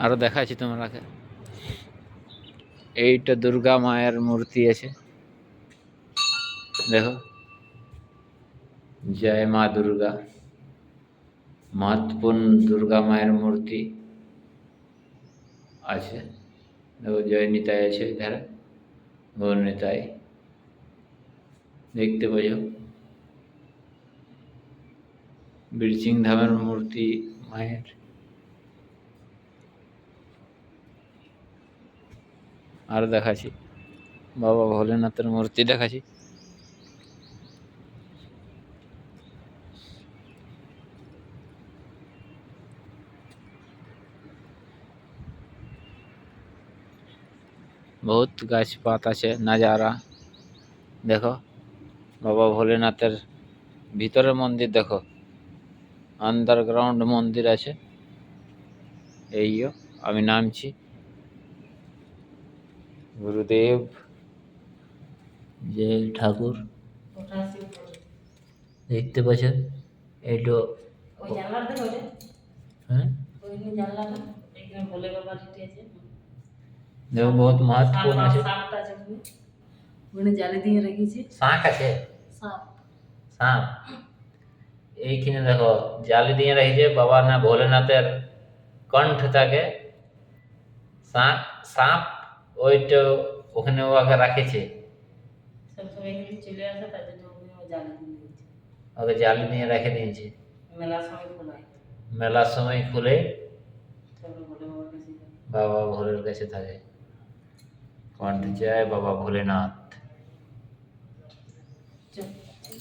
আরো দেখাচ্ছি তোমাকে, এইটা দুর্গা মায়ের মূর্তি আছে, দেখো, জয় মা দুর্গা, महत्वपूर्ण दुर्गा मायर मूर्ति আছে, দেখো জয় নিতাই আছে, ধারে গৌর নিতাই দেখতে পাচ্ছ, বীরসিং ধামের মূর্তি মায়ের। আর দেখাচ্ছি বাবা ভোলেনাথের মূর্তি দেখাচ্ছি, বহুত গাছপাত আছে, নাজারা দেখো, বাবা ভোলেনাথের ভিতরের মন্দির দেখো, আন্ডারগ্রাউন্ড মন্দির আছে। এইও আমি নামছি, গুরুদেব জয় ঠাকুর দেখতে পাচ্ছেন, এইটো হ্যাঁ দেখো বহুত महत्वपूर्ण আছে, জালি দিয়ে রেখেছি, শাঁখ আছে, সাপ সাপ এইখানে দেখো জালি দিয়ে রেখেছে, বাবা না ভোলেনাথের কণ্ঠ থাকে, সাপ ওইটা ওখানে ওকে রাখেছে, সবসময় এখানে চলে আসে, তার জন্য জালি দিয়ে দিয়েছি, ওকে জালি দিয়ে রেখে দিয়েছে, মেলার সময় খোলায়, মেলার সময় খুলে তারপরে বলে বাবার কাছে যায়। বাবা ভোলের কাছে থাকে, কণ্ঠ জয় বাবা ভোলেনাথ। চল।